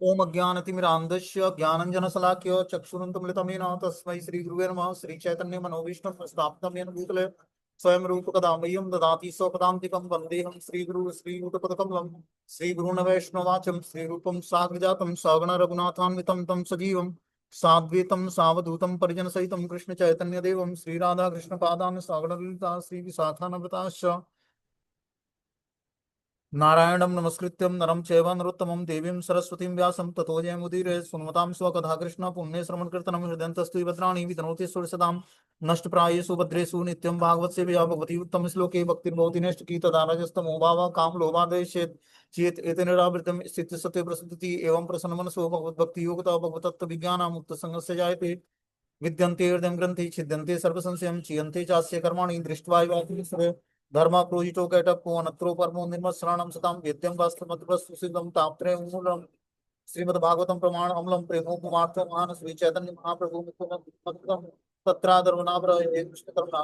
ओम अज्ञानतिमिरान्धस्य ज्ञानञ्जनशलाकया चक्षुरुन्मीलितं तस्मै श्रीगुरुवे नमः। श्रीचैतन्यमनोभीष्टं स्थापितं येन भूतले स्वयं रूपकदा मह्यं ददाति स्वपदान्तिकं वन्देऽहं श्रीगुरु श्रीयुतपदकमलं। श्रीगुरून् वैष्णवाचं श्रीरूपं साग्रजातं सगण रघुनाथान्वितं तं सजीवं साद्वैतं सावधूतं परिजनसहितं कृष्णचैतन्यदेवं श्रीराधाकृष्णपादान् सगणललिता श्रीविशाखान्विताश्च नारायणं नमस्कृत्यं नरं चैव नरोत्तमं देवीं सरस्वतीं व्यासं ततो जयमुदीरये। सुनमतां स्वकथा कृष्ण पुण्यश्रवणकीर्तनं हृदयन्तस्तु भद्राणि वितनोति सुरसदां नष्टप्रायेषु भद्रेषु नित्यं भागवत सेवया भगवती उत्तम श्लोके भक्तिर्भवति नैष्टिकी तदा रजस्तमो भावः कामलोभादेशेत् चेत् एतेनैरावृतं स्थितिः सत्ये प्रसिद्धिः। एवं प्रसन्नमनसो भगवद्भक्तियोगतः भगवतत्त्वविज्ञानमुक्तसङ्गस्य जायते विद्यन्ते हृदयं ग्रन्थि छिद्यन्ते सर्वसंशयं चीयन्ते चास्य कर्माणि दृष्ट्वा धर्म प्रोजितो कैटप्पो अनत्रो परमो निर्मत्सरणं सतां वेद्यं वास्तवमद्वस्तुसिद्धं तापत्रयं मूलम् श्रीमद्भागवतं प्रमाण अम्लं प्रेमोपमार्थं महान श्री चैतन्य महाप्रभु मुकुन्दं तत्रादरुणाभर हे कृष्ण करुणा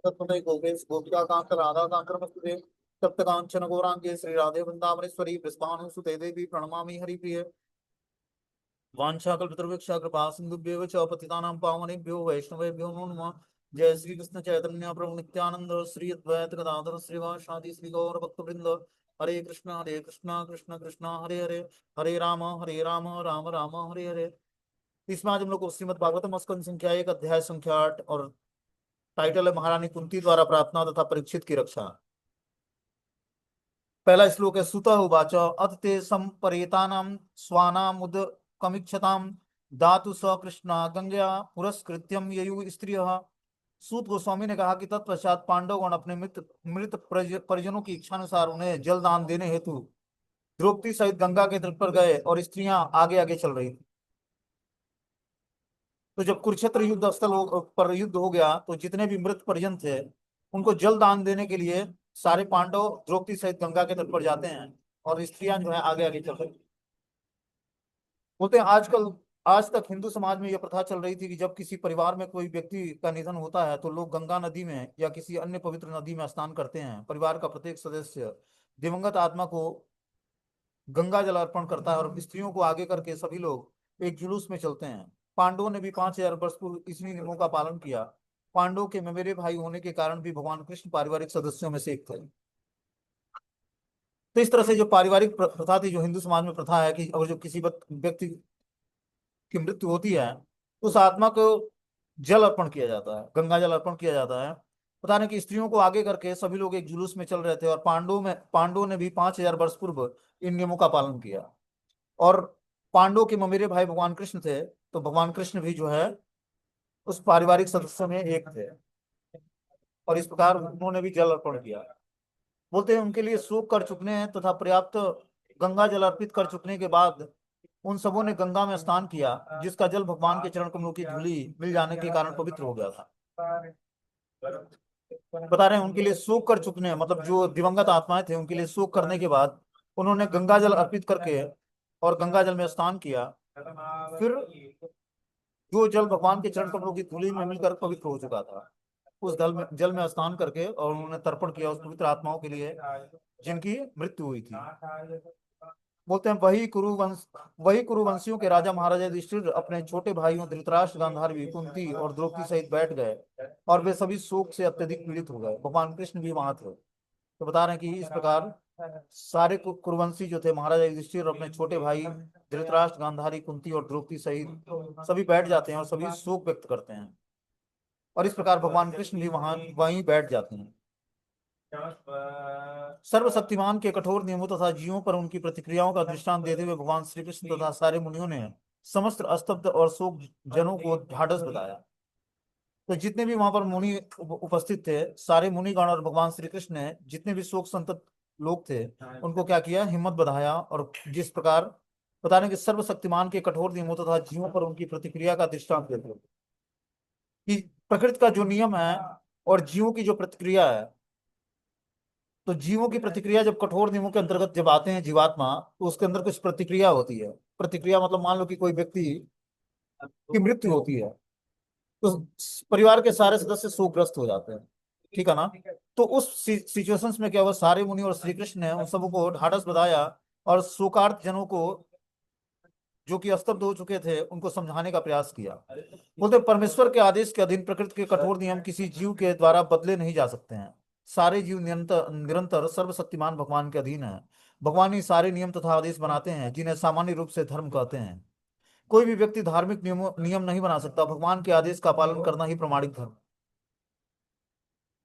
तत्त्वमय गोपेश गोपिका कांत राधा कांत नमस्ते तप्त कांचन गौरांगे श्री राधे वृंदावनेश्वरी वृषभानुसुते देवी प्रणमामि हरिप्रिय वाञ्छाकल्पतरुवृक्षा कृपा सिन्धुभ्येव च पतितानां पावनेभ्यो वैष्णवेभ्यो नमो नमः। जय श्री कृष्ण चैतन्य प्रभु नित्यानंद श्री अद्वैत गदाधर श्रीवासादि श्री गौर भक्तवृंद। हरे कृष्णा कृष्ण कृष्ण हरे हरे हरे राम राम राम हरे हरे। इसमें आज हम लोग को श्रीमद् भागवतम स्कंद संख्या 1 अध्याय संख्या 8 और टाइटल है महारानी कुंती द्वारा प्रार्थना तथा परीक्षित की रक्षा। पहला श्लोक है सुत उवाच अथ ते संपरेतानां स्वानामुद कमिक्षतां धातु स कृष्णा गंगया पुरस्कृत्यम ययु स्त्रियः। सूत गोस्वामी ने कहा कि तत्पश्चात पांडवगण अपने मृत मृत परिजनों की इच्छानुसार उन्हें जल दान देने हेतु द्रौपदी सहित गंगा के तट पर गए और स्त्रियां आगे आगे चल रही थी। तो जब कुरुक्षेत्र युद्ध स्थल पर युद्ध हो गया तो जितने भी मृत परिजन थे उनको जल दान देने के लिए सारे पांडव द्रौपदी सहित गंगा के तट पर जाते हैं और स्त्रियां जो है आगे आगे चल रही। बोलते हैं आजकल आज तक हिंदू समाज में यह प्रथा चल रही थी कि जब किसी परिवार में कोई व्यक्ति का निधन होता है तो लोग गंगा नदी में या किसी अन्य पवित्र नदी में स्नान करते हैं। परिवार का प्रत्येक सदस्य दिवंगत आत्मा को गंगा जल अर्पण करता है और स्त्रियों को आगे करके सभी लोग एक जुलूस में चलते हैं। पांडवों ने भी 5000 वर्ष पूर्व इन्हीं नियमों का पालन किया। पांडवों के मेरे भाई होने के कारण भी भगवान कृष्ण पारिवारिक सदस्यों में से एक थे। तो इस तरह से जो पारिवारिक प्रथा थी, जो हिंदू समाज में प्रथा है कि अगर जो किसी व्यक्ति की मृत्यु होती है तो उस आत्मा को जल अर्पण किया जाता है, गंगा जल अर्पण किया जाता है। बता रहे कि स्त्रियों को आगे करके सभी लोग एक जुलूस में चल रहे थे और पांडवों ने भी 5000 वर्ष पूर्व इन नियमों का पालन किया। और पांडवों के ममेरे भाई भगवान कृष्ण थे तो भगवान कृष्ण भी जो है उस पारिवारिक सदस्यों में एक थे और इस प्रकार उन्होंने भी जल अर्पण किया। बोलते हैं उनके लिए शोक कर चुकने हैं तथा पर्याप्त गंगा जल अर्पित कर चुकने के बाद उन सबों ने गंगा में स्नान किया जिसका जल भगवान के चरण कमलों की धूली मिल जाने के कारण पवित्र हो गया था। बता रहे हैं उनके लिए शोक कर चुकने हैं, मतलब जो दिवंगत आत्माएं थे उनके लिए शोक करने के बाद उन्होंने गंगा जल अर्पित करके और गंगा जल में स्नान किया। फिर जो जल भगवान के चरण कमलों की धूली में मिलकर पवित्र हो चुका था उस जल में स्नान करके और उन्होंने तर्पण किया उस पवित्र आत्माओं के लिए जिनकी मृत्यु हुई थी। बोलते हैं वही कुरुवंशियों के राजा महाराजा युधिष्ठिर अपने छोटे भाइयों धृतराष्ट्र गांधारी कुंती और द्रौपदी सहित बैठ गए और वे सभी शोक से अत्यधिक पीड़ित हो गए। भगवान कृष्ण भी वहां थे। तो बता रहे हैं कि इस प्रकार सारे कुरुवंशी जो थे महाराजा युधिष्ठिर अपने छोटे भाई धृतराष्ट्र गांधारी कुंती और द्रौपदी सहित सभी बैठ जाते हैं और सभी शोक व्यक्त करते हैं और इस प्रकार भगवान कृष्ण भी वहीं बैठ जाते हैं। सर्वशक्तिमान के कठोर नियमों तथा जीवों पर उनकी प्रतिक्रियाओं का दृष्टांत देते हुए भगवान श्री कृष्ण तथा सारे मुनियों ने समस्त अस्तब्ध और शोक जनों को ढाढ़स बताया। तो जितने भी वहां पर मुनि उपस्थित थे सारे मुनिगण और भगवान श्री कृष्ण ने जितने भी शोक संतप्त लोग थे उनको क्या किया, हिम्मत बढ़ाया। और जिस प्रकार बताने कि सर्वशक्तिमान के कठोर नियमों तथा जीवों पर उनकी प्रतिक्रिया का दृष्टांत देते हुए कि प्रकृति का जो नियम है और जीवों की जो प्रतिक्रिया है, तो जीवों की प्रतिक्रिया जब कठोर नियमों के अंतर्गत जब आते हैं जीवात्मा तो उसके अंदर कुछ प्रतिक्रिया होती है। प्रतिक्रिया मतलब मान लो कि कोई व्यक्ति की मृत्यु होती है तो परिवार के सारे सदस्य शोकग्रस्त हो जाते हैं, ठीक है ना। तो उस सिचुएशंस में क्या हुआ, सारे मुनि और श्री कृष्ण ने उन सबको ढाढ़स बंधाया और शोकार्त जनों को जो कि स्तब्ध हो चुके थे उनको समझाने का प्रयास किया। बोलते परमेश्वर के आदेश के अधीन प्रकृति के कठोर नियम किसी जीव के द्वारा बदले नहीं जा सकते हैं। सारे जीव निरंतर निरंतर सर्वशक्तिमान भगवान के अधीन है। भगवान ही सारे नियम तथा आदेश बनाते हैं जिन्हें सामान्य रूप से धर्म कहते हैं। कोई भी व्यक्ति धार्मिक नियम नहीं बना सकता। भगवान के आदेश का पालन करना ही प्रमाणिक धर्म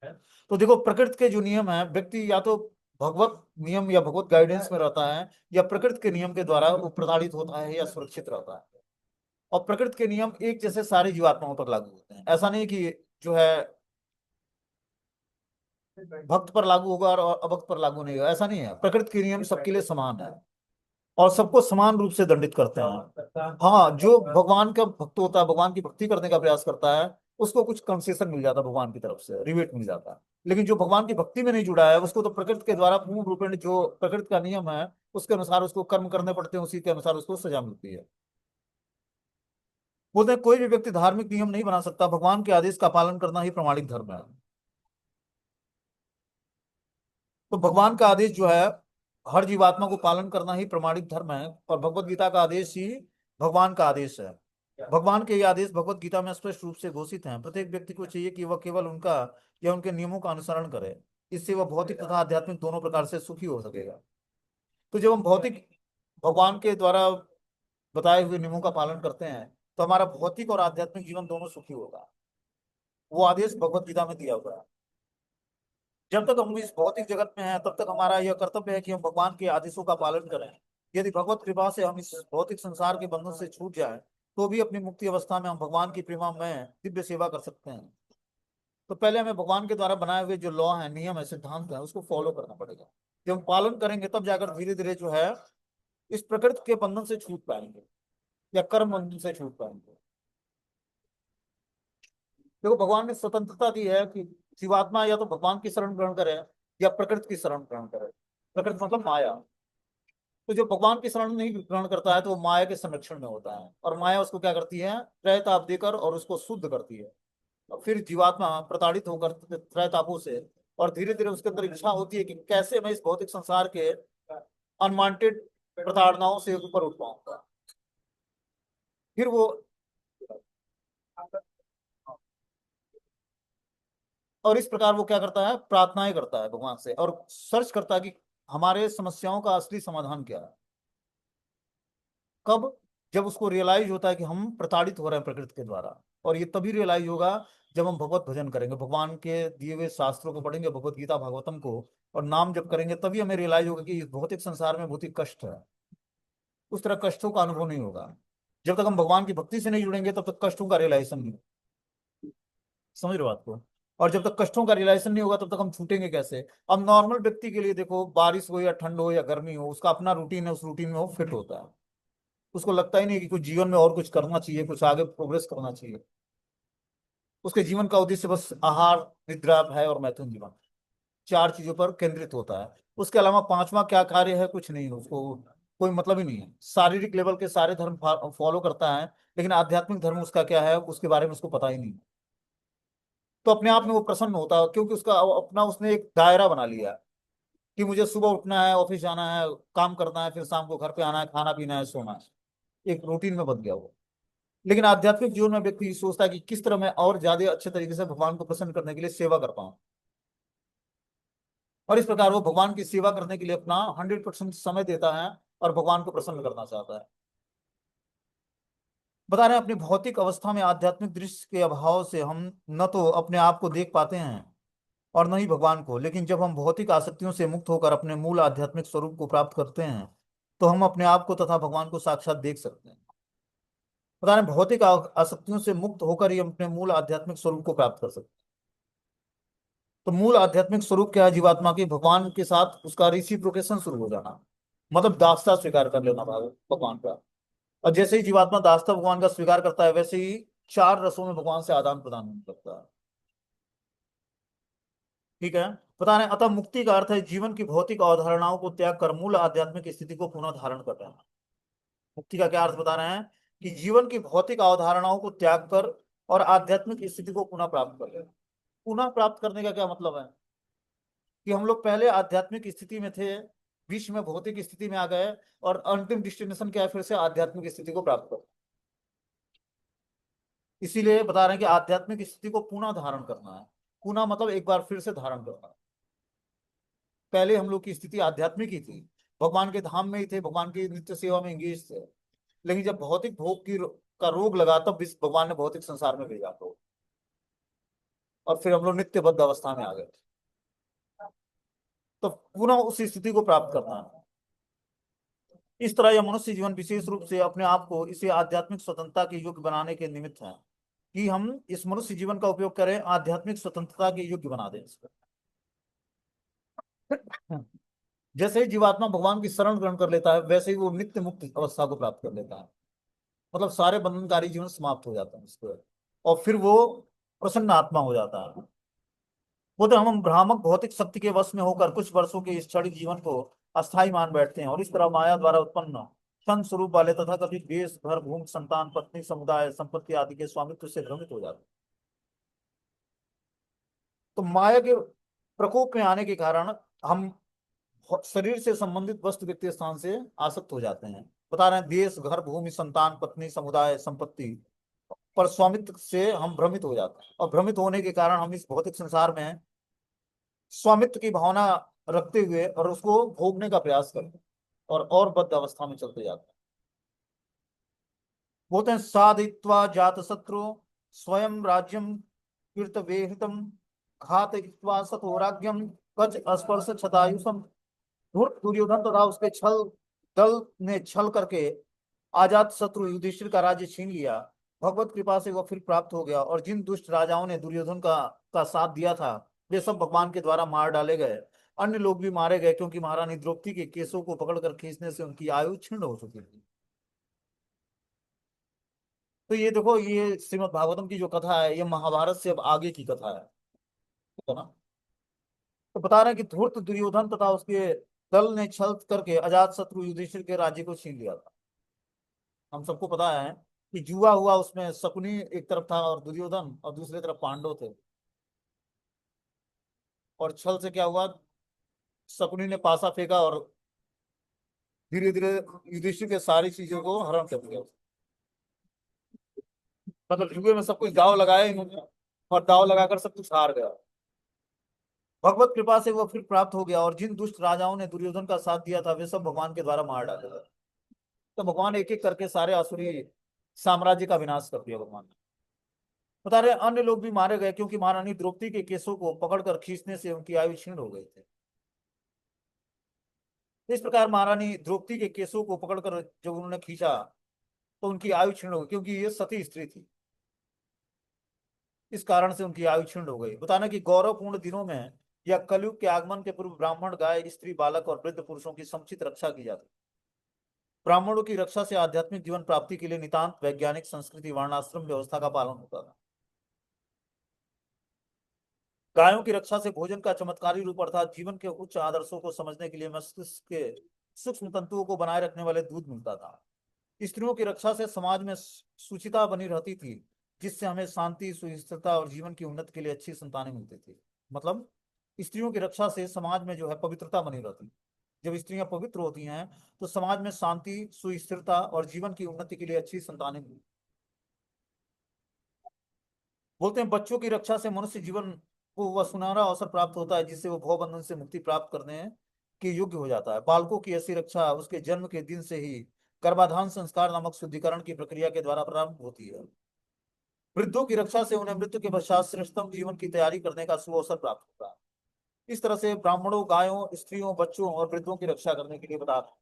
है। तो देखो प्रकृति के जो नियम है, व्यक्ति या तो भगवत नियम या भगवत गाइडेंस में रहता है, या प्रकृति के नियम के द्वारा वो प्रताड़ित होता है या सुरक्षित रहता है। और प्रकृति के नियम एक जैसे सारी जीवात्माओं पर लागू होते हैं। ऐसा नहीं कि जो है भक्त पर लागू होगा और अभक्त पर लागू नहीं होगा, ऐसा नहीं है। प्रकृति के नियम सबके लिए समान है और सबको समान रूप से दंडित करते हैं। हाँ, जो भगवान का भक्त होता है, भगवान की भक्ति करने का प्रयास करता है, उसको कुछ कंसेशन मिल जाता है, भगवान की तरफ से रिबेट मिल जाता है। लेकिन जो भगवान की भक्ति में नहीं जुड़ा है, उसको तो प्रकृति के द्वारा पूर्ण रूप में जो प्रकृति का नियम है उसके अनुसार उसको कर्म करने पड़ते हैं, उसी के अनुसार उसको सजा मिलती है। बोलते हैं कोई भी व्यक्ति धार्मिक नियम नहीं बना सकता। भगवान के आदेश का पालन करना ही प्रमाणिक धर्म है। तो भगवान का आदेश जो है, हर जीवात्मा को पालन करना ही प्रमाणिक धर्म है। और भगवत गीता का आदेश ही भगवान का आदेश है। भगवान के ये आदेश भगवत गीता में स्पष्ट रूप से घोषित हैं। प्रत्येक व्यक्ति को चाहिए कि वह केवल उनका या उनके नियमों का अनुसरण करे। इससे वह भौतिक तथा आध्यात्मिक दोनों प्रकार से सुखी हो सकेगा। तो जब हम भौतिक भगवान के द्वारा बताए हुए नियमों का पालन करते हैं तो हमारा भौतिक और आध्यात्मिक जीवन दोनों सुखी होगा। वो आदेश भगवत गीता में दिया हुआ है। जब तक हम इस भौतिक जगत में हैं तब तक हमारा यह कर्तव्य है कि हम भगवान के आदेशों का पालन करें। यदि भगवत कृपा से हम इस भौतिक संसार के बंधन से छूट जाएं तो भी अपनी मुक्ति अवस्था में हम भगवान की प्रेमा में दिव्य सेवा कर सकते हैं। तो पहले हमें भगवान के द्वारा बनाए हुए जो लॉ है, नियम है, सिद्धांत है, उसको फॉलो करना पड़ेगा। जब हम पालन करेंगे तब जाकर धीरे धीरे जो है इस प्रकृति के बंधन से छूट पाएंगे या कर्म बंधन से छूट पाएंगे। देखो भगवान ने स्वतंत्रता दी है कि जीवात्मा या तो भगवान की शरण ग्रहण करे या प्रकृति की शरण ग्रहण करे। प्रकृति मतलब माया। तो जो भगवान की शरण नहीं ग्रहण करता है तो वो माया के संरक्षण में होता है, और माया उसको क्या करती है, त्रय ताप देकर और उसको शुद्ध करती है। और फिर जीवात्मा प्रताड़ित होकर त्रय तापों से, और धीरे धीरे उसके अंदर इच्छा होती है कि कैसे मैं इस भौतिक संसार के अनवांटेड प्रताड़नाओं से ऊपर उठ पाऊंगा। फिर वो, और इस प्रकार वो क्या करता है, प्रार्थनाएं करता है भगवान से और सर्च करता है कि हमारे समस्याओं का असली समाधान क्या है। कब? जब उसको रियलाइज होता है कि हम प्रताड़ित हो रहे हैं प्रकृति के द्वारा। और ये तभी रियलाइज होगा जब हम भगवत भजन करेंगे, भगवान के दिए हुए शास्त्रों को पढ़ेंगे, भगवत गीता भागवतम को, और नाम जब करेंगे तभी हमें रियलाइज होगा कि इस भौतिक संसार में भौतिक कष्ट है। उस तरह कष्टों का अनुभव नहीं होगा। जब तक हम भगवान की भक्ति से नहीं जुड़ेंगे तब तक कष्टों का रियलाइजेशन नहीं। समझ रहे हो बात को? और जब तक कष्टों का रियलाइजेशन नहीं होगा तब तक हम छूटेंगे कैसे? अब नॉर्मल व्यक्ति के लिए देखो, बारिश हो या ठंड हो या गर्मी हो, उसका अपना रूटीन है, उस रूटीन में वो फिट होता है। उसको लगता ही नहीं कि कुछ जीवन में और कुछ करना चाहिए, कुछ आगे प्रोग्रेस करना चाहिए। उसके जीवन का उद्देश्य बस आहार, निद्रा, भय और मैथुन जीवन, चार चीजों पर केंद्रित होता है। उसके अलावा पांचवा क्या कार्य है, कुछ नहीं है उसको, कोई मतलब ही नहीं है। शारीरिक लेवल के सारे धर्म फॉलो करता है, लेकिन आध्यात्मिक धर्म उसका क्या है उसके बारे में उसको पता ही नहीं। तो अपने आप में वो प्रसन्न होता है क्योंकि उसका अपना उसने एक दायरा बना लिया है कि मुझे सुबह उठना है, ऑफिस जाना है, काम करना है, फिर शाम को घर पे आना है, खाना पीना है, सोना है। एक रूटीन में बन गया वो। लेकिन आध्यात्मिक जीवन में व्यक्ति सोचता है कि किस तरह मैं और ज्यादा अच्छे तरीके से भगवान को प्रसन्न करने के लिए सेवा कर पाऊं। और इस प्रकार वो भगवान की सेवा करने के लिए अपना 100% समय देता है और भगवान को प्रसन्न करना चाहता है। बता रहे हैं अपनी भौतिक अवस्था में आध्यात्मिक दृश्य के अभाव से हम न तो अपने आप को देख पाते हैं और न ही भगवान को। लेकिन जब हम भौतिक आसक्तियों से मुक्त होकर अपने मूल आध्यात्मिक स्वरूप को प्राप्त करते हैं तो हम अपने आप को तथा भगवान को साक्षात देख सकते हैं। बता रहे हैं भौतिक आसक्तियों से मुक्त होकर ही हम अपने मूल आध्यात्मिक स्वरूप को प्राप्त कर सकते हैं। तो मूल आध्यात्मिक स्वरूप क्या है जीवात्मा की? भगवान के साथ उसका रिसिप्रोकेशन शुरू हो जाना, मतलब दासता स्वीकार कर लेना भगवान का। और जैसे ही जीवात्मा दासता भगवान का स्वीकार करता है वैसे ही चार रसों में भगवान से आदान प्रदान होने लगता है। ठीक है। बता रहे हैं अतः मुक्ति का अर्थ है जीवन की भौतिक अवधारणाओं को त्याग कर मूल आध्यात्मिक स्थिति को पुनः धारण कर लेना। मुक्ति का क्या अर्थ बता रहे हैं? कि जीवन की भौतिक अवधारणाओं को त्याग कर और आध्यात्मिक स्थिति को पुनः प्राप्त कर लेना। पुनः प्राप्त करने का क्या मतलब है? कि हम लोग पहले आध्यात्मिक स्थिति में थे विश्व में भौतिक स्थिति में आ गए और अंतिम डेस्टिनेशन क्या है, फिर से आध्यात्मिक स्थिति को प्राप्त कर। इसीलिए बता रहे हैं कि आध्यात्मिक स्थिति को पुनः धारण करना है। पुनः मतलब एक बार फिर से धारण करना। पहले हम लोग की स्थिति आध्यात्मिक ही थी, भगवान के धाम में ही थे, भगवान की नित्य सेवा में इंगेज थे। लेकिन जब भौतिक भोग का रोग लगा तब भगवान ने भौतिक संसार में भेजा तो, और फिर हम लोग नित्य बद्ध अवस्था में आ गए। तो पुनः उस स्थिति को प्राप्त करना है। इस तरह यह मनुष्य जीवन विशेष रूप से अपने आप को इसे आध्यात्मिक स्वतंत्रता के योग्य बनाने के निमित्त है, कि हम इस मनुष्य जीवन का उपयोग करें, आध्यात्मिक स्वतंत्रता के योग्य बना दें इसको। जैसे ही जीवात्मा भगवान की शरण ग्रहण कर लेता है, वैसे ही वो नित्य मुक्त अवस्था को प्राप्त कर लेता है। मतलब सारे बंधनकारी जीवन समाप्त हो जाता है उसको, और फिर वो प्रसन्न आत्मा हो जाता है। वो तो हम भ्रामक भौतिक शक्ति के वश में होकर कुछ वर्षों के इस क्षणिक जीवन को अस्थायी मान बैठते हैं, और इस तरह माया द्वारा उत्पन्न क्षण स्वरूप वाले तथा कथित देश घर भूमि संतान पत्नी समुदाय संपत्ति आदि के स्वामित्व से भ्रमित हो जाते हैं। तो माया के प्रकोप में आने के कारण हम शरीर से संबंधित वस्तु व्यक्ति स्थान से आसक्त हो जाते हैं। बता रहे हैं देश घर भूमि संतान पत्नी समुदाय संपत्ति पर स्वामित्व से हम भ्रमित हो जाते हैं, और भ्रमित होने के कारण हम इस भौतिक संसार में स्वामित्व की भावना रखते हुए और उसको भोगने का प्रयास करते हैं, और बद्ध अवस्था में चलते जाते हैं। बोलते हैं साधित्वा जात शत्रु स्वयं राज्यम कीर्तवेहितम घातयित्वा सतोराज्ञम कच स्पर्श छतायुषम। धूर्त दुर्योधन तथा उसके छल दल ने छल करके आजात शत्रु युधिष्ठिर का राज्य छीन लिया। भगवत कृपा से वह फिर प्राप्त हो गया, और जिन दुष्ट राजाओं ने दुर्योधन का साथ दिया था, वे सब भगवान के द्वारा मार डाले गए। अन्य लोग भी मारे गए, क्योंकि महारानी द्रौपदी के केसों को पकड़कर खींचने से उनकी आयु क्षीण हो चुकी थी। तो ये देखो, ये श्रीमद् भागवतम की जो कथा है, ये महाभारत से अब आगे की कथा है, ठीक है ना। तो बता रहे हैं कि धूर्त दुर्योधन तथा उसके दल ने छल करके अजात शत्रु युधिष्ठिर के राज्य को छीन लिया था। हम सबको पता है कि जुआ हुआ, उसमें शकुनी एक तरफ था और दुर्योधन, और दूसरी तरफ पांडव थे। और छल से क्या हुआ, शकुनी ने पासा फेंका और धीरे धीरे युधिष्ठिर के सारी चीजों को हरण कर लिया। मतलब जुए में सब कुछ दाव लगाया इन्होंने, और दाव लगाकर सब कुछ हार गया। भगवत कृपा से वो फिर प्राप्त हो गया, और जिन दुष्ट राजाओं ने दुर्योधन का साथ दिया था, वे सब भगवान के द्वारा मार डाले गए। तो भगवान एक एक करके सारे आसुरी साम्राज्य का विनाश कर दिया भगवान ने। बता रहे अन्य लोग भी मारे गए, क्योंकि महारानी द्रौपदी के केसों को पकड़कर खींचने से उनकी आयु क्षीण हो गई थी। इस प्रकार महारानी द्रौपदी के केसों को पकड़कर जब उन्होंने खींचा, तो उनकी आयु क्षीण हो गई, क्योंकि ये सती स्त्री थी। इस कारण से उनकी आयु क्षीण हो गई। बताना कि गौरवपूर्ण दिनों में या कलयुग के आगमन के पूर्व ब्राह्मण गाय स्त्री बालक और वृद्ध पुरुषों की समुचित रक्षा की जाती। ब्राह्मणों की रक्षा से आध्यात्मिक जीवन प्राप्ति के लिए नितांत वैज्ञानिक संस्कृति वर्णाश्रम व्यवस्था का पालन होता था। गायों की रक्षा से भोजन का चमत्कारी रूप अर्थात जीवन के उच्च आदर्शों को समझने के लिए मस्तिष्क के सूक्ष्म तंतुओं को बनाए रखने वाले दूध मिलता था। स्त्रियों की रक्षा से समाज में सुचिता बनी रहती थी, जिससे हमें शांति सुस्थिरता और जीवन की उन्नति के लिए अच्छी संतानें मिलती थी। मतलब स्त्रियों की रक्षा से समाज में जो है पवित्रता बनी रहती। जब स्त्रियां पवित्र होती हैं, तो समाज में शांति सुस्थिरता और जीवन की उन्नति के लिए अच्छी संतानें मिलती। बोलते हैं बच्चों की रक्षा से मनुष्य जीवन को वह सुनहरा अवसर प्राप्त होता है, जिससे वो भवबंधन से मुक्ति प्राप्त करने के योग्य हो जाता है। बालकों की ऐसी रक्षा उसके जन्म के दिन से ही गर्भाधान संस्कार नामक शुद्धिकरण की प्रक्रिया के द्वारा प्रारंभ होती है। वृद्धों की रक्षा से उन्हें मृत्यु के पश्चात श्रेष्ठतम जीवन की तैयारी करने का शुभ अवसर प्राप्त होता है। इस तरह से ब्राह्मणों गायों स्त्रियों बच्चों और वृद्धों की रक्षा करने के लिए बता रहे हैं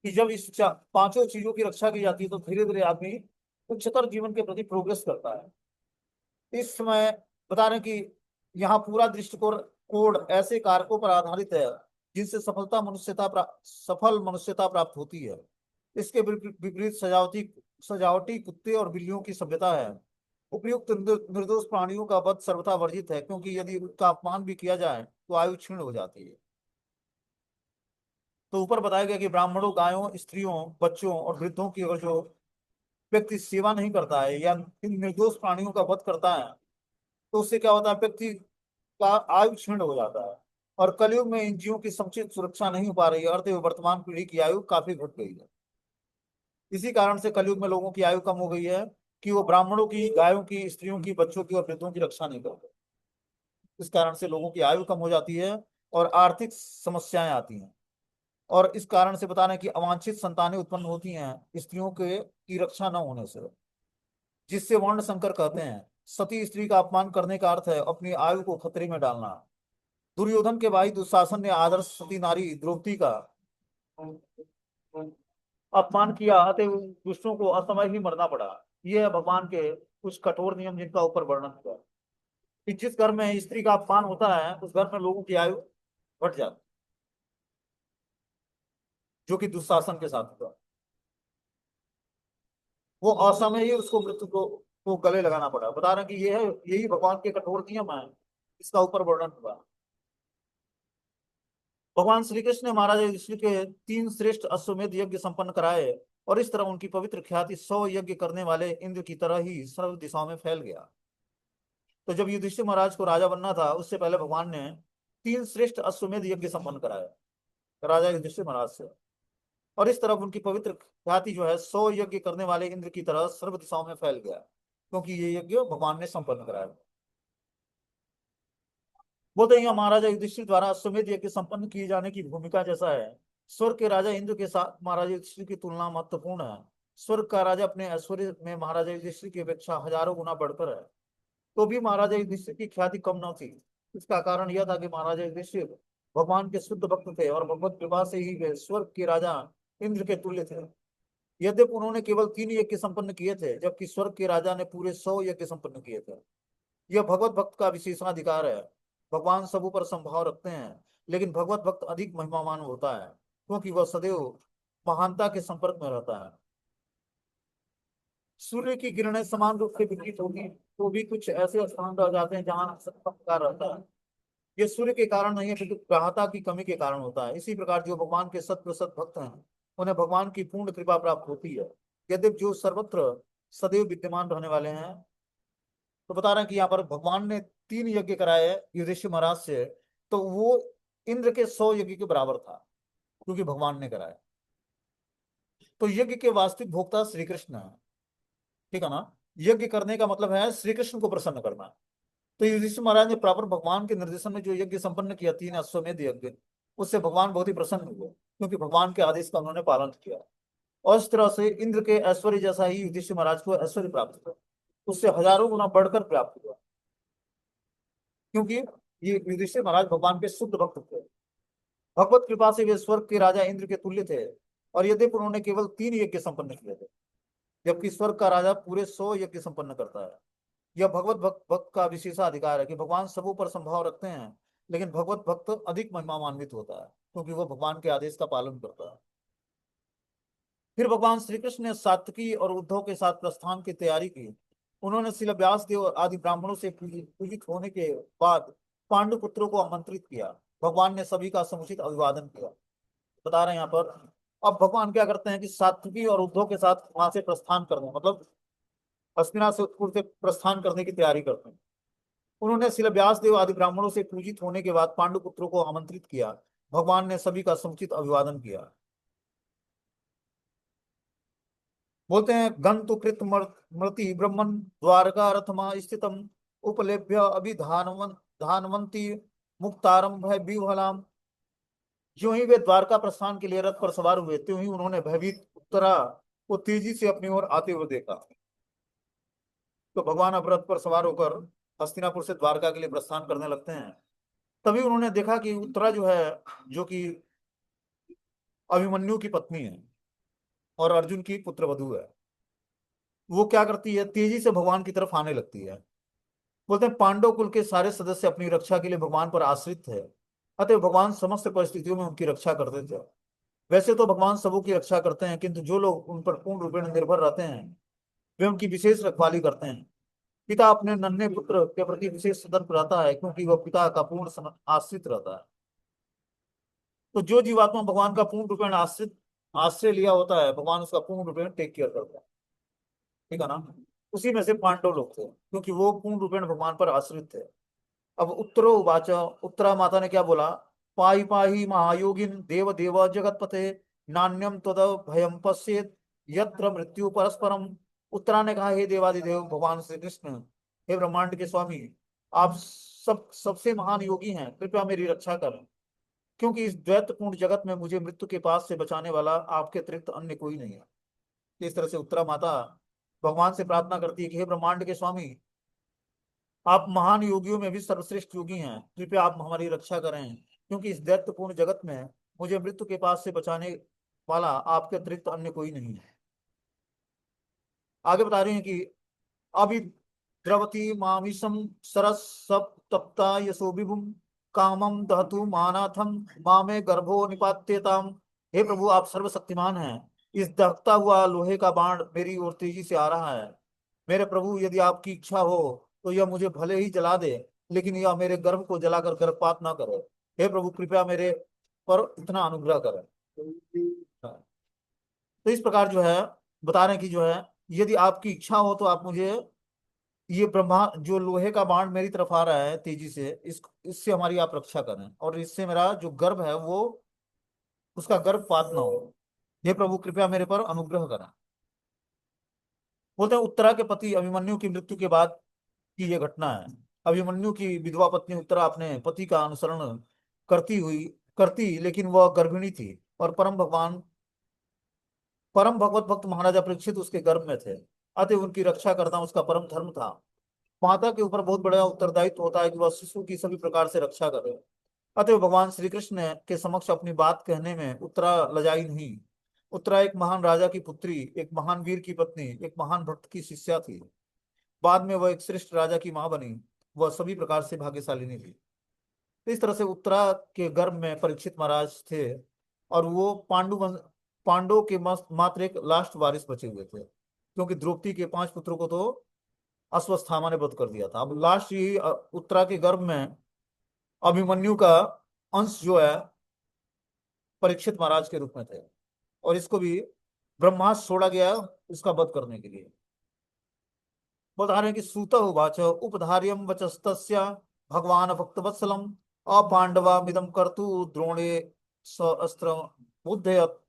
कि जब इस पांचों चीजों की रक्षा की जाती है, तो धीरे धीरे आदमी उच्चतर जीवन के प्रति प्रोग्रेस करता है। इस समय बता रहे हैं कि यहाँ पूरा दृष्टिकोण कोड ऐसे कारकों पर आधारित है, जिनसे सफल मनुष्यता प्राप्त होती है। इसके विपरीत सजावटी सजावटी कुत्ते और बिल्लियों की सभ्यता है। उपयुक्त निर्दोष प्राणियों का वध सर्वथा वर्जित है, क्योंकि यदि उनका अपमान भी किया जाए तो आयु क्षीण हो जाती है। तो ऊपर बताया गया कि ब्राह्मणों गायों स्त्रियों बच्चों और वृद्धों की अगर जो व्यक्ति सेवा नहीं करता है या इन निर्दोष प्राणियों का वध करता है, तो उससे क्या होता है, व्यक्ति का आयु क्षीण हो जाता है। और कलयुग में इन जीवों की समुचित सुरक्षा नहीं हो पा रही है, अतः वर्तमान पीढ़ी की आयु काफी घट गई है। इसी कारण से कलयुग में लोगों की आयु कम हो गई है कि वो ब्राह्मणों की, गायों की, स्त्रियों की, बच्चों की और वृद्धों की रक्षा नहीं करते। इस कारण से लोगों की आयु कम हो जाती है और आर्थिक समस्याएं आती हैं। और इस कारण से बता रहे हैं कि अवांछित संतानें उत्पन्न होती हैं स्त्रियों के की रक्षा न होने से, जिससे वर्ण संकर कहते हैं। सती स्त्री का अपमान करने का अर्थ है अपनी आयु को खतरे में डालना। दुर्योधन के भाई दुशासन ने आदर्श सती नारी द्रौपदी का अपमान किया, अतः दुष्टों को असमय ही मरना पड़ा। ये है भगवान के कुछ कठोर नियम जिनका ऊपर वर्णन किया कि जिस घर में स्त्री का अपमान होता है उस घर में लोगों की आयु घट जाती, जो कि दुशासन के साथ हुआ। वो असमय ही उसको मृत्यु को गले लगाना पड़ा। बता रहे हैं कि ये है, यही भगवान के कठोर नियम है, इसका ऊपर वर्णन हुआ। भगवान श्री कृष्ण ने महाराज युधिष्ठिर के 3 श्रेष्ठ अश्वमेध यज्ञ संपन्न कराए और इस तरह उनकी पवित्र ख्याति 100 यज्ञ करने वाले इंद्र की तरह ही सर्व दिशाओं में फैल गया। तो जब युधिष्ठिर महाराज को राजा बनना था उससे पहले भगवान ने 3 श्रेष्ठ अश्वमेध यज्ञ संपन्न कराए राजा युधिष्ठिर महाराज से, और इस तरफ उनकी पवित्र ख्याति जो है 100 यज्ञ करने वाले इंद्र की तरह सर्व दिशाओं में फैल गया, क्योंकि ये यज्ञ भगवान ने संपन्न कराया। बोलते हैं महाराजा युधिष्ठिर द्वारा अश्वमेध यज्ञ संपन्न किए जाने की भूमिका जैसा है, स्वर्ग के राजा इंद्र के साथ महाराजा युधिष्ठिर की तुलना महत्वपूर्ण है। स्वर्ग का राजा अपने ऐश्वर्य में महाराजा युधिष्ठिर की अपेक्षा हजारों गुना बढ़कर है, तो भी महाराजा युधिष्ठिर की ख्याति कम न थी। इसका कारण यह था कि महाराजा युधिष्ठिर भगवान के शुद्ध भक्त थे और भगवत कृपा से ही वे स्वर्ग के राजा इंद्र के तुल्य थे। यद्यपि उन्होंने केवल 3 यज्ञ संपन्न किए थे, जबकि स्वर्ग के राजा ने पूरे 100 यज्ञ संपन्न किए थे। यह भगवत भक्त का विशेषाधिकार है। भगवान सब पर संभाव रखते हैं, लेकिन भगवत भक्त अधिक महिमावान होता है क्योंकि वह सदैव महानता के संपर्क में रहता है। सूर्य की किरणें समान रूप से वितरित होगी तो भी कुछ ऐसे स्थान रह जाते हैं जहां प्रकाश रहता है। यह सूर्य के कारण नहीं है, क्योंकि ग्राहता की कमी के कारण होता है। इसी प्रकार जो भगवान के शत प्रतिशत भक्त हैं उन्हें भगवान की पूर्ण कृपा प्राप्त होती है। यद्यपि जो सर्वत्र सदैव विद्यमान रहने वाले हैं। तो बता रहे हैं कि यहाँ पर भगवान ने 3 यज्ञ कराए युधिष्ठिर महाराज से, तो वो इंद्र के 100 यज्ञ के बराबर था, क्योंकि भगवान ने कराया। तो यज्ञ के वास्तविक भोक्ता श्री कृष्ण है, ठीक है ना। यज्ञ करने का मतलब है श्री कृष्ण को प्रसन्न करना। तो युधिष्ठिर महाराज ने प्रॉपर भगवान के निर्देशन में जो यज्ञ संपन्न किया 3 अश्वमेध यज्ञ, उससे भगवान बहुत ही प्रसन्न हुए, क्योंकि भगवान के आदेश का उन्होंने पालन किया। और इस तरह से इंद्र के ऐश्वर्य जैसा ही युधिष्ठिर महाराज को ऐश्वर्य प्राप्त हुआ, उससे हजारों गुना बढ़कर प्राप्त हुआ, क्योंकि ये युधिष्ठिर महाराज भगवान के शुद्ध भक्त थे। भगवत कृपा से वे स्वर्ग के राजा इंद्र के तुल्य थे, और यद्यपि उन्होंने केवल 3 यज्ञ संपन्न किए थे, जबकि स्वर्ग का राजा पूरे 100 यज्ञ संपन्न करता है। यह भगवत भक्त का विशेषाधिकार है कि भगवान सबों पर संभाव रखते हैं, लेकिन भगवत भक्त अधिक महिमान्वित होता है क्योंकि वह भगवान के आदेश का पालन करता है। फिर भगवान श्री कृष्ण ने सात्विकी और उद्धव के साथ प्रस्थान की तैयारी की। उन्होंने शिल व्यास देव आदि ब्राह्मणों से पूजित होने के बाद पांडु पुत्रों को आमंत्रित किया। भगवान ने सभी का समुचित अभिवादन किया। बता रहे हैं यहाँ पर, अब भगवान क्या करते हैं कि सात्विकी और उद्धव के साथ वहां से प्रस्थान करने, मतलब हस्तिनापुर से प्रस्थान करने की तैयारी करते हैं। उन्होंने शिल व्यास देव आदि ब्राह्मणों से पूजित होने के बाद पांडु पुत्रों को आमंत्रित किया। भगवान ने सभी का समुचित अभिवादन किया। बोलते हैं गंतु कृत मृति ब्रह्मन द्वारका रथमा स्थितम उपलेभ्य धानवंती मुक्तारम भय विह्वलाम। जो ही वे द्वारका प्रस्थान के लिए रथ पर सवार हुए, त्यों ही उन्होंने भयभीत उत्तरा को तेजी से अपनी ओर आते हुए देखा। तो भगवान अब रथ पर सवार होकर हस्तिनापुर से द्वारका के लिए प्रस्थान करने लगते हैं। तभी उन्होंने देखा कि उत्तरा जो है, जो कि अभिमन्यु की पत्नी है और अर्जुन की पुत्रवधू है, वो क्या करती है, तेजी से भगवान की तरफ आने लगती है। बोलते हैं पांडव कुल के सारे सदस्य अपनी रक्षा के लिए भगवान पर आश्रित थे, अतः भगवान समस्त परिस्थितियों में उनकी रक्षा करते थे। वैसे तो भगवान सबों की रक्षा करते हैं, किंतु जो लोग उन पर पूर्ण रूपेण निर्भर रहते हैं वे उनकी विशेष रखवाली करते हैं। पिता अपने नन्हे पुत्र के प्रति विशेष सतर्क रहता है, क्योंकि वह पिता का पूर्ण आश्रित रहता है। तो जो जीवात्मा भगवान का पूर्ण रूपेण आश्रित आश्रय लिया होता है, भगवान उसका पूर्ण रूपेण टेक केयर करता है, ठीक है ना। उसी में से पांडव लोग थे, क्योंकि वो पूर्ण रूपेण भगवान पर आश्रित थे। अब उत्तरो वाचा, उत्तरा माता ने क्या बोला पाहि पाहि महायोगिन देव देव जगतपते नान्यम तद भयम पश्येत यत्र मृत्यु परस्परम। उत्तरा ने कहा, हे देवादिदेव भगवान श्री कृष्ण, हे ब्रह्मांड के स्वामी, आप सबसे महान योगी हैं, कृपया मेरी रक्षा करें, क्योंकि इस द्वैतपूर्ण जगत में मुझे मृत्यु के पास से बचाने वाला आपके अतिरिक्त अन्य कोई नहीं है। इस तरह से उत्तरा माता भगवान से प्रार्थना करती है कि हे ब्रह्मांड के स्वामी, आप महान योगियों में भी सर्वश्रेष्ठ योगी हैं, कृपया आप हमारी रक्षा करें, क्योंकि इस दैत्यपूर्ण जगत में मुझे मृत्यु के पास से बचाने वाला आपके अतिरिक्त अन्य कोई नहीं है। आगे बता रहे हैं कि अभी द्रवती मामिषम सरस सब तप्ता यशोभिभुम कामम दहतु मानाथम मामे गर्भो निपात्यताम। हे प्रभु, आप सर्वशक्तिमान हैं, इस दहकता हुआ लोहे का बाण मेरी ओर तेजी से आ रहा है। मेरे प्रभु, यदि आपकी इच्छा हो तो यह मुझे भले ही जला दे, लेकिन यह मेरे गर्भ को जलाकर गर्भपात ना करे। हे प्रभु, कृपया मेरे पर इतना अनुग्रह करें। तो इस प्रकार जो है बता रहे हैं कि जो है, यदि आपकी इच्छा हो तो आप मुझे ये ब्रह्मा जो लोहे का बाण मेरी तरफ आ रहा है तेजी से, इससे हमारी आप रक्षा करें, और इससे मेरा जो गर्भ है वो उसका गर्भपात ना हो। हे प्रभु, कृपया मेरे पर अनुग्रह करें। बोलते हैं उत्तरा के पति अभिमन्यु की मृत्यु के बाद की यह घटना है। अभिमन्यु की विधवा पत्नी उत्तरा अपने पति का अनुसरण करती, लेकिन वह गर्भिणी थी, और परम भगवत भक्त महाराजा परीक्षित उसके गर्भ में थे, अतः उनकी रक्षा करना उसका परम धर्म था। माता के ऊपर बहुत बड़ा उत्तरदायित्व होता है कि वह शिशु की सभी प्रकार से रक्षा करे। अतः भगवान श्री कृष्ण के समक्ष अपनी बात कहने में उत्तरा लजाई नहीं। उत्तरा एक महान राजा की पुत्री, एक महान वीर की पत्नी, एक महान भक्त की शिष्या थी। बाद में वह एक श्रेष्ठ राजा की मां बनी। वह सभी प्रकार से भाग्यशालिनी थी। तो इस तरह से उत्तरा के गर्भ में परीक्षित महाराज थे, और वो पांडवों के मात्र एक लास्ट वारिस बचे हुए थे, क्योंकि द्रौपदी के 5 पुत्रों को तो अश्वत्थामा ने वध कर दिया था। अब लास्ट ही उत्तरा के गर्भ में अभिमन्यु का अंश जो है परीक्षित महाराज के रूप में थे, और इसको भी ब्रह्मास्त्र छोड़ा गया उसका वध करने के लिए। बता रहे हैं कि सूत उवाच उपधार्यम वचस्तस्य भगवान भक्तवत्सलम अपांडवामिदं कर्तु द्रोणे स अस्त्र बुद्धयत्।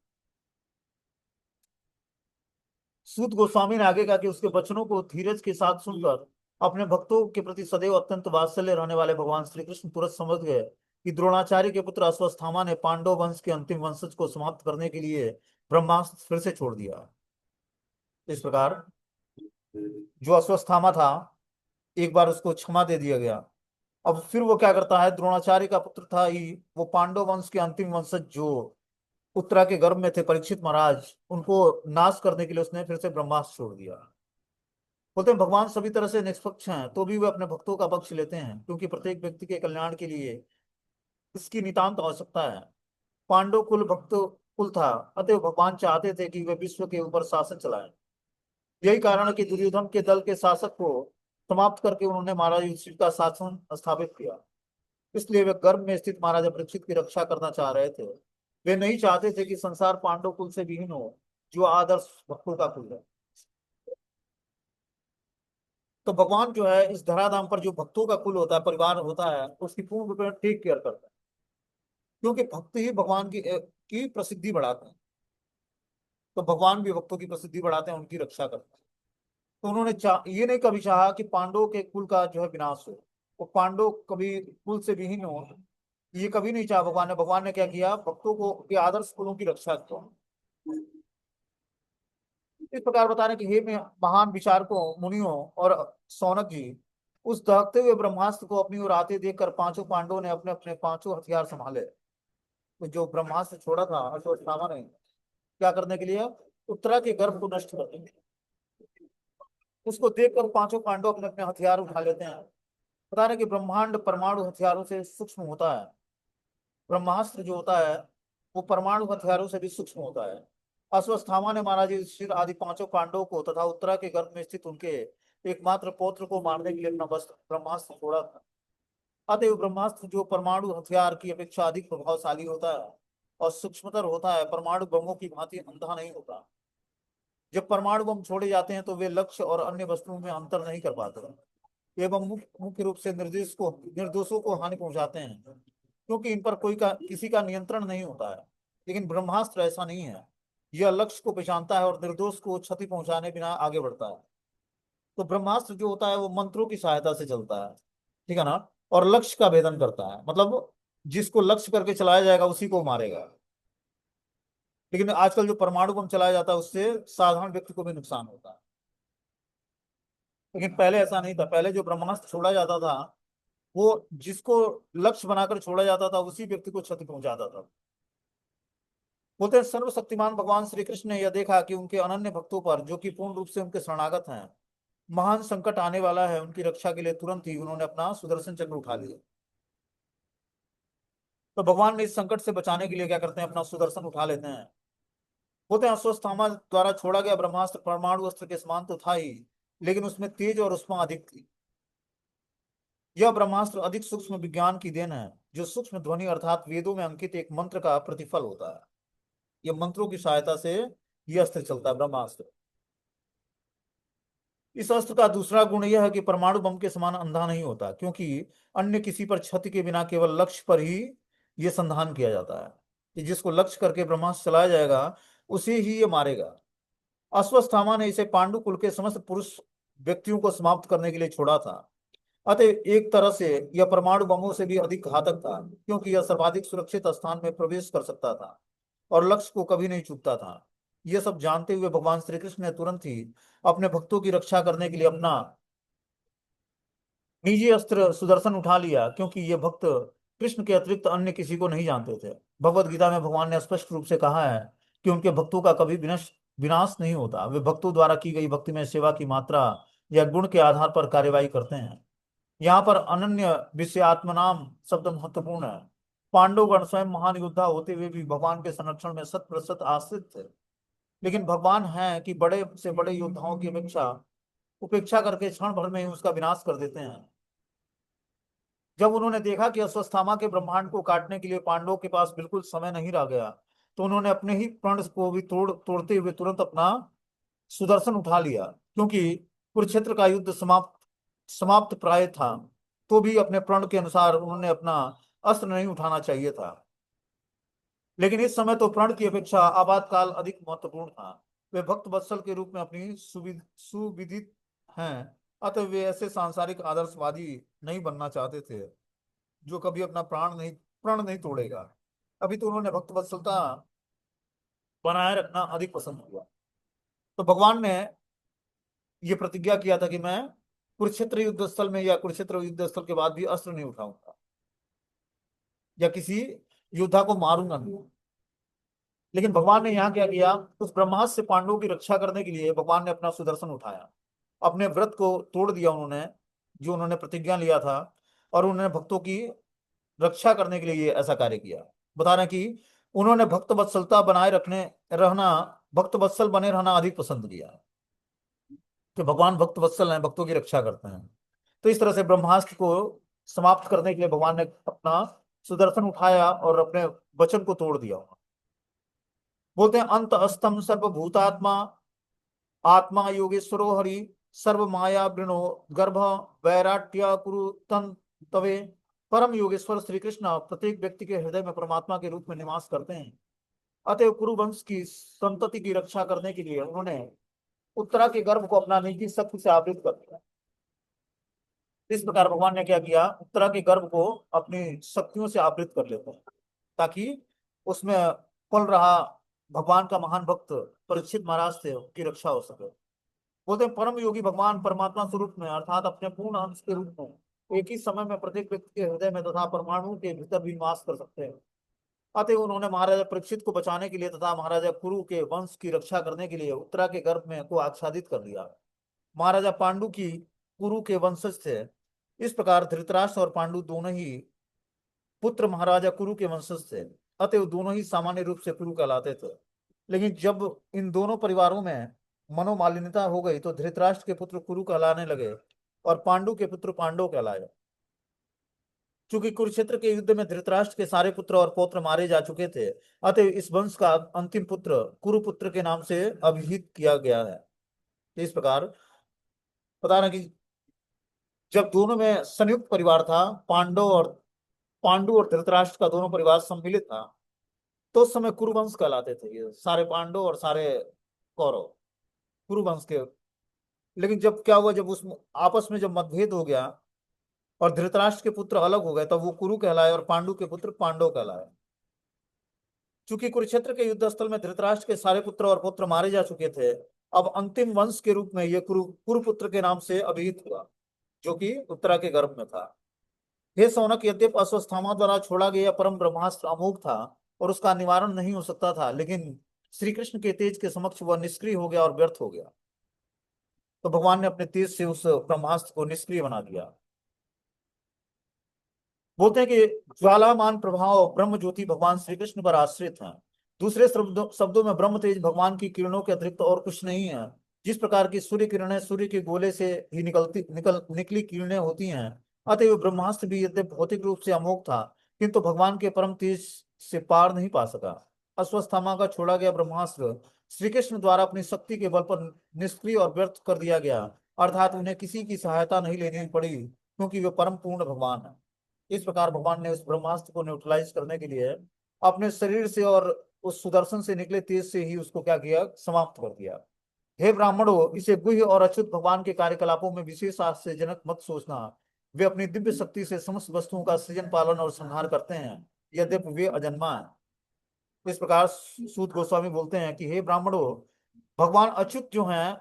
सूत गोस्वामी ने आगे कहा कि उसके वचनों को धीरज के साथ सुनकर अपने भक्तों के प्रति सदैव अत्यंत वात्सल्य रहने वाले भगवान श्री कृष्ण तुरंत समझ गए कि द्रोणाचार्य के पुत्र अश्वत्थामा ने पांडव वंश के अंतिम वंशज को समाप्त करने के लिए ब्रह्मास्त्र फिर से छोड़ दिया। इस प्रकार जो अश्वत्थामा था, एक बार उसको क्षमा दे दिया गया। अब फिर वो क्या करता है, द्रोणाचार्य का पुत्र था ही, वो पांडव वंश के अंतिम वंशज जो उत्तरा के गर्भ में थे परीक्षित महाराज, उनको नाश करने के लिए उसने फिर से ब्रह्मास्त्र छोड़ दिया। बोलते हैं भगवान सभी तरह से निष्पक्ष हैं, तो भी वे अपने भक्तों का पक्ष लेते हैं, क्योंकि प्रत्येक व्यक्ति के कल्याण के लिए इसकी नितांत आवश्यकता है। पांडव कुल भक्त कुल था, अतः भगवान चाहते थे कि वे विश्व के ऊपर शासन चलाएं। यही कारण है कि दुर्योधन के दल के शासक को समाप्त करके उन्होंने महाराज युधिष्ठिर का शासन स्थापित किया। इसलिए वे गर्भ में स्थित महाराजा परीक्षित की रक्षा करना चाह रहे थे। वे नहीं चाहते थे कि संसार पांडव कुल से विहीन हो, जो आदर्श भक्तों का कुल है। तो भगवान जो है इस धराधाम पर जो भक्तों का कुल होता है, परिवार होता है, उसकी पूर्ण रूप में टेक केयर करता है, क्योंकि भक्त ही भगवान की प्रसिद्धि बढ़ाते हैं। तो भगवान भी भक्तों की प्रसिद्धि बढ़ाते हैं, उनकी रक्षा करते हैं। तो उन्होंने ये नहीं कभी चाहा कि पांडवों के कुल का जो है विनाश हो, वो पांडव कभी कुल से विहीन हो, ये कभी नहीं चाहा भगवान ने। भगवान ने क्या किया, भक्तों को के आदर्श कुलों की रक्षा की। इस प्रकार बता रहे कि हे महान विचारकों, मुनियों और सौनक जी, उस दहकते हुए ब्रह्मास्त्र को अपनी ओर आते देखकर पांचों पांडवों ने अपने अपने पांचों हथियार संभाले। तो जो ब्रह्मास्त्र छोड़ा था अश्वत्थामा ने, क्या करने के लिए, उत्तरा के गर्भ को नष्ट करने के लिए। उसको देखकर पांचों पांडव अपने अपने हथियार उठा लेते हैं। बता रहे कि ब्रह्मांड परमाणु हथियारों से सूक्ष्म होता है। ब्रह्मास्त्र जो होता है वो परमाणु हथियारों से भी सूक्ष्म होता है। अश्वत्थामा ने महाराज युधिष्ठिर आदि पांचों पांडवों को तथा उत्तरा के गर्भ में स्थित उनके एकमात्र पौत्र को मारने के लिए अपना ब्रह्मास्त्र छोड़ा था। अतएव ब्रह्मास्त्र जो परमाणु हथियार की अपेक्षा अधिक प्रभावशाली होता है और सूक्ष्मतर होता है, परमाणु बमों की भांति अंधा नहीं होता। जब परमाणु बम छोड़े जाते हैं तो वे लक्ष्य और अन्य वस्तुओं में अंतर नहीं कर पाते, एवं मुख्य रूप से निर्दोषों को हानि पहुंचाते हैं। क्योंकि इन पर किसी का नियंत्रण नहीं होता है। लेकिन ब्रह्मास्त्र ऐसा नहीं है, यह लक्ष्य को पहचानता है और निर्दोष को क्षति पहुंचाने बिना आगे बढ़ता है। तो ब्रह्मास्त्र जो होता है वो मंत्रों की सहायता से चलता है, ठीक है ना, और लक्ष्य का भेदन करता है, मतलब जिसको लक्ष्य करके चलाया जाएगा उसी को मारेगा। लेकिन आजकल जो परमाणु बम चलाया जाता है उससे साधारण व्यक्ति को भी नुकसान होता है। लेकिन पहले ऐसा नहीं था, पहले जो ब्रह्मास्त्र छोड़ा जाता था वो जिसको लक्ष्य बनाकर छोड़ा जाता था उसी व्यक्ति को क्षति पहुंचाता था। बोलते हैं सर्वशक्तिमान भगवान श्री कृष्ण ने यह देखा कि उनके अनन्य भक्तों पर, जो कि पूर्ण रूप से उनके शरणागत हैं, महान संकट आने वाला है। उनकी रक्षा के लिए तुरंत ही उन्होंने अपना सुदर्शन चक्र उठा लिया। तो भगवान ने इस संकट से बचाने के लिए क्या करते हैं, अपना सुदर्शन उठा लेते हैं। बोलते हैं अश्वत्थामा द्वारा छोड़ा गया ब्रह्मास्त्र परमाणु अस्त्र के समान तो था ही, लेकिन उसमें तेज और उष्मा अधिक थी। यह ब्रह्मास्त्र अधिक सूक्ष्म विज्ञान की देन है, जो सूक्ष्म ध्वनि अर्थात वेदों में अंकित एक मंत्र का प्रतिफल होता है। यह मंत्रों की सहायता से यह अस्त्र चलता है, ब्रह्मास्त्र। इस अस्त्र का दूसरा गुण यह है कि परमाणु बम के समान अंधा नहीं होता, क्योंकि अन्य किसी पर क्षति के बिना केवल लक्ष्य पर ही यह संधान किया जाता है कि जिसको लक्ष्य करके ब्रह्मास्त्र चलाया जाएगा उसे ही ये मारेगा। अश्वत्थामा ने इसे पांडु कुल के समस्त पुरुष व्यक्तियों को समाप्त करने के लिए छोड़ा था। अतः एक तरह से यह परमाणु बमों से भी अधिक घातक था, क्योंकि यह सर्वाधिक सुरक्षित स्थान में प्रवेश कर सकता था और लक्ष्य को कभी नहीं चूकता था। यह सब जानते हुए भगवान श्री कृष्ण ने तुरंत ही अपने भक्तों की रक्षा करने के लिए अपना निजी अस्त्र सुदर्शन उठा लिया, क्योंकि ये भक्त कृष्ण के अतिरिक्त अन्य किसी को नहीं जानते थे। भगवत गीता में भगवान ने स्पष्ट रूप से कहा है कि उनके भक्तों का कभी विनाश विनाश नहीं होता। वे भक्तों द्वारा की गई भक्ति में सेवा की मात्रा या गुण के आधार पर कार्यवाही करते हैं। यहाँ पर अनन्य विषयात्मनाम शब्द महत्वपूर्ण है। पांडवगण स्वयं महान योद्धा होते हुए भी भगवान के संरक्षण में शत प्रतिशत आश्रित थे। लेकिन भगवान है कि बड़े से बड़े योद्धाओं की अपेक्षा उपेक्षा करके क्षण भर में ही उसका विनाश कर देते हैं। जब उन्होंने देखा कि अश्वत्थामा के ब्रह्मांड को काटने के लिए पांडवों के पास बिल्कुल समय नहीं रह गया, तो उन्होंने अपने ही प्रण को भी तोड़ते हुए तुरंत अपना सुदर्शन उठा लिया। क्योंकि कुरुक्षेत्र का युद्ध समाप्त समाप्त प्राय था, तो भी अपने प्रण के अनुसार उन्होंने अपना अस्त्र नहीं उठाना चाहिए था। लेकिन इस समय तो प्रण की अपेक्षा आपातकाल अधिक महत्वपूर्ण था। वे भक्त वत्सल के रूप में अपनी सुविदित हैं, अतः वे ऐसे सांसारिक आदर्शवादी नहीं बनना चाहते थे जो कभी अपना प्रण नहीं तोड़ेगा। अभी तो उन्होंने भक्त वत्सलता बनाए रखना अधिक पसंद किया। तो भगवान ने ये प्रतिज्ञा किया था कि मैं कुरुक्षेत्र युद्ध स्थल में या कुरुक्षेत्र युद्ध स्थल के बाद भी अस्त्र नहीं उठाऊंगा या किसी योद्धा को मारूंगा नहीं। लेकिन भगवान ने यहाँ क्या किया, उस ब्रह्मास्त्र से पांडवों की रक्षा करने के लिए भगवान ने अपना सुदर्शन उठाया। अपने व्रत को तोड़ दिया उन्होंने, जो उन्होंने प्रतिज्ञा लिया था, और उन्होंने भक्तों की रक्षा करने के लिए ये ऐसा कार्य किया। बता रहे हैं कि उन्होंने भक्त वत्सलता बनाए रखने रहना भक्त वत्सल बने रहना अधिक पसंद किया, कि भगवान भक्त वत्सल हैं, भक्तों की रक्षा करते हैं। तो इस तरह से ब्रह्मास्त्र को समाप्त करने के लिए भगवान ने अपना सुदर्शन उठाया और अपने वचन को तोड़ दिया। बोलते हैं अंत अस्तम सर्वभूतात्मा आत्मा योगेश्वरो हरि सर्व माया वृणो गर्भ वैराट्य कुरु तन तवे। परम योगेश्वर श्री कृष्ण प्रत्येक व्यक्ति के हृदय में परमात्मा के रूप में निवास करते हैं। अतएव कुरुवंश की संतति की रक्षा करने के लिए उन्होंने उत्तरा के गर्भ को अपना निजी शक्ति से आवृत कर दिया। इस प्रकार भगवान ने क्या किया, उत्तरा के गर्भ को अपनी शक्तियों से आवृत कर लेते हैं, ताकि उसमें पल रहा भगवान का महान भक्त परीक्षित महाराज से उनकी रक्षा हो सके। बोलते हैं परम योगी भगवान परमात्मा स्वरूप में अर्थात अपने पूर्ण अंश के रूप में एक ही समय में प्रत्येक व्यक्ति के हृदय में तथा परमाणु के भीतर भी निवास कर सकते हैं। अतः उन्होंने महाराजा परीक्षित को बचाने के लिए तथा महाराजा कुरु के वंश की रक्षा करने के लिए उत्तरा के गर्भ में को आच्छादित कर दिया। महाराजा पांडु की कुरु के वंशज थे। इस प्रकार धृतराष्ट्र और पांडु दोनों ही पुत्र महाराजा कुरु के वंशज थे। अतः दोनों ही सामान्य रूप से कुरु कहलाते थे। लेकिन जब इन दोनों परिवारों में मनोमालिन्यता हो गई तो धृतराष्ट्र के पुत्र कुरु कहलाने लगे और पांडु के पुत्र पांडव कहलाए। चूंकि कुरुक्षेत्र के युद्ध में धृतराष्ट्र के सारे पुत्र और पौत्र मारे जा चुके थे, अतः इस वंश का अंतिम पुत्र कुरुपुत्र के नाम से अभिहित किया गया है। इस प्रकार पता ना कि जब दोनों में संयुक्त परिवार था, पांडव और पांडु और धृतराष्ट्र का दोनों परिवार सम्मिलित था, तो उस समय कुरुवंश कहलाते थे ये सारे पांडव और सारे कौरव, कुरुवंश के। लेकिन जब क्या हुआ, जब उस आपस में जब मतभेद हो गया और धृतराष्ट्र के पुत्र अलग हो गए, तब वो कुरु कहलाए और पांडु के पुत्र पांडव कहलाए। चूंकि कुरुक्षेत्र के युद्ध स्थल में धृतराष्ट्र के सारे पुत्र और पुत्र मारे जा चुके थे, अब अंतिम वंश के रूप में यह कुरुपुत्र के नाम से अभिहित हुआ, जो कि उत्तरा के गर्भ में था। हे सौनक, यद्यपि अश्वत्थामा द्वारा छोड़ा गया परम ब्रह्मास्त्र अमोघ था और उसका निवारण नहीं हो सकता था, लेकिन श्री कृष्ण के तेज के समक्ष वह निष्क्रिय हो गया और व्यर्थ हो गया। तो भगवान ने अपने तेज से उस ब्रह्मास्त्र को निष्क्रिय बना दिया। बोलते हैं कि ज्वालामान प्रभाव ब्रह्म ज्योति भगवान श्री कृष्ण पर आश्रित है। दूसरे शब्दों में ब्रह्म तेज भगवान की किरणों के अतिरिक्त और कुछ नहीं है। जिस प्रकार की सूर्य किरणें सूर्य के गोले से ही निकली किरणें होती हैं, अतएव ब्रह्मास्त्र भी यद्यपि भौतिक रूप से अमोघ था, किंतु भगवान के परम तेज से पार नहीं पा सका। अश्वत्थामा का छोड़ा गया ब्रह्मास्त्र श्री कृष्ण द्वारा अपनी शक्ति के बल पर निष्क्रिय और व्यर्थ कर दिया गया, अर्थात उन्हें किसी की सहायता नहीं लेनी पड़ी, क्योंकि वे परम पूर्ण भगवान है। इस प्रकार भगवान ने उस ब्रह्मास्त्र को न्यूट्रलाइज करने के लिए अपने शरीर से और उस सुदर्शन से निकले तेज से ही उसको क्या किया, समाप्त कर दिया। हे ब्राह्मणों, इसे गुह्य और अच्युत भगवान के कार्यकलापों में विशेष आश्चर्यजनक मत सोचना। वे अपनी दिव्य शक्ति से समस्त वस्तुओं का सृजन पालन और संहार करते हैं, यद्यपि वे अजन्मा है। इस प्रकार सूत गोस्वामी बोलते हैं कि हे ब्राह्मणों, भगवान अच्युत जो हैं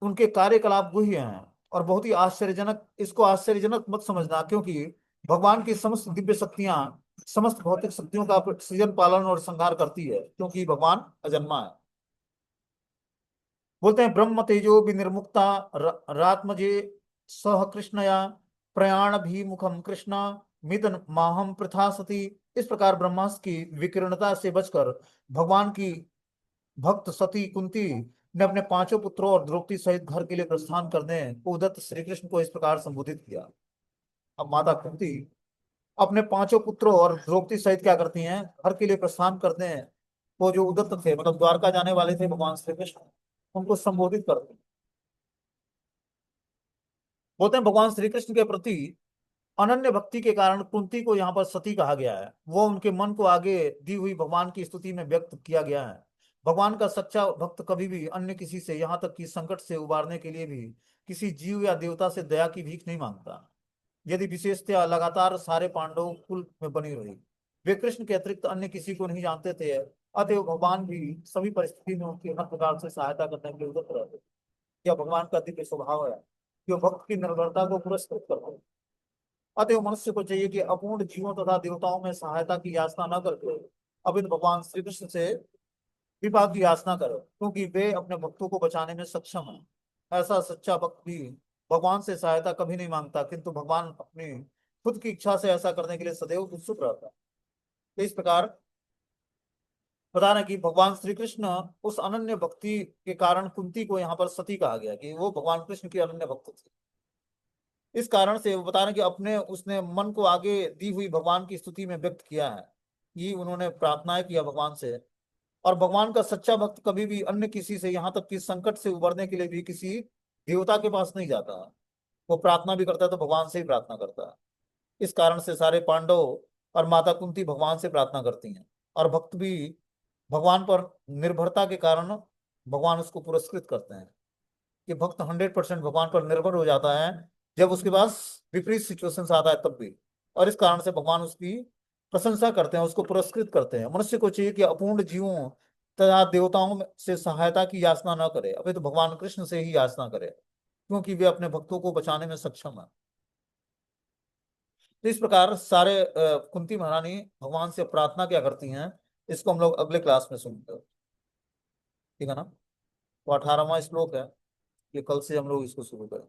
उनके कार्यकलाप गुह्य हैं और बहुत ही आश्चर्यजनक। इसको आश्चर्यजनक मत समझना, क्योंकि भगवान की समस्त दिव्य शक्तियां समस्त भौतिक शक्तियों का सृजन पालन और संहार करती है, क्योंकि भगवान अजन्मा है। बोलते हैं ब्रह्म तेजो विनिर्मुक्ता रात्मजे सह कृष्णया प्रयाण भी मुखम कृष्ण मिदन माहम प्रथा सती। इस प्रकार ब्रह्मास्त्र की विकिरणता से बचकर भगवान की भक्त सती कुंती ने अपने पांचों पुत्रों और द्रौपदी सहित घर के लिए प्रस्थान करने उद्यत श्री कृष्ण को इस प्रकार संबोधित किया। अब माता कुंती अपने पांचों पुत्रों और द्रौपदी सहित क्या करती हैं, घर के लिए प्रस्थान करते हैं। वो जो उद्यत थे, मतलब द्वारका जाने वाले थे भगवान श्री कृष्ण, उनको संबोधित करते हैं। बोलते हैं भगवान श्री कृष्ण के प्रति अनन्य भक्ति के कारण कुंती को यहाँ पर सती कहा गया है। वो उनके मन को आगे दी हुई भगवान की स्तुति में व्यक्त किया गया है। भगवान का सच्चा भक्त कभी भी अन्य किसी से, यहाँ तक कि संकट से उबारने के लिए भी किसी जीव या देवता से दया की भीख नहीं मांगता। यदि विशेषतया लगातार सारे पांडवों कुल में बनी रही, वे कृष्ण के अतिरिक्त अन्य किसी को नहीं जानते थे, अतएव भगवान भी सभी परिस्थिति में उनकी हर प्रकार से सहायता करने के लिए उद्यत रहते। यह भगवान का दिव्य स्वभाव है, जो भक्त की निर्भरता को पुरस्कृत करते हैं। अतएव मनुष्य को चाहिए कि अपूर्ण जीवों तथा देवताओं में सहायता की याचना न करके अविद भगवान श्री कृष्ण से कृपा की याचना करे, क्योंकि वे अपने भक्तों को बचाने में सक्षम हैं। ऐसा सच्चा भक्त भी भगवान से सहायता कभी नहीं मांगता, किंतु भगवान अपनी खुद की इच्छा से ऐसा करने के लिए सदैव उत्सुक रहता है। तो इस प्रकार बता रहे हैं कि भगवान श्री कृष्ण उस अनन्य भक्ति के कारण कुंती को यहाँ पर सती कहा गया, कि वो भगवान कृष्ण की अनन्य भक्त थी। इस कारण से वो बता रहे हैं कि अपने उसने मन को आगे दी हुई भगवान की स्तुति में व्यक्त किया है, ये उन्होंने प्रार्थनाएं किया भगवान से। और भगवान का सच्चा भक्त कभी भी अन्य किसी से, यहाँ तक कि संकट से उबरने के लिए भी किसी देवता के पास नहीं जाता। वो प्रार्थना भी करता है तो भगवान से ही प्रार्थना करता है। इस कारण से सारे पांडव और माता कुंती भगवान से प्रार्थना करती हैं, और भक्त भी भगवान पर निर्भरता के कारण भगवान उसको पुरस्कृत करते हैं। कि भक्त 100% भगवान पर निर्भर हो जाता है जब उसके पास विपरीत सिचुएशंस आता है तब भी, और इस कारण से भगवान उसकी प्रशंसा करते हैं, उसको पुरस्कृत करते हैं। मनुष्य को चाहिए कि अपूर्ण जीवों तथा देवताओं से सहायता की याचना न करे, अभी तो भगवान कृष्ण से ही याचना करे, क्योंकि वे अपने भक्तों को बचाने में सक्षम है। तो इस प्रकार सारे कुंती महारानी भगवान से प्रार्थना क्या करती हैं, इसको हम लोग अगले क्लास में सुनेंगे। ठीक है ना। तो 18वां श्लोक है, ये कल से हम लोग इसको शुरू करें।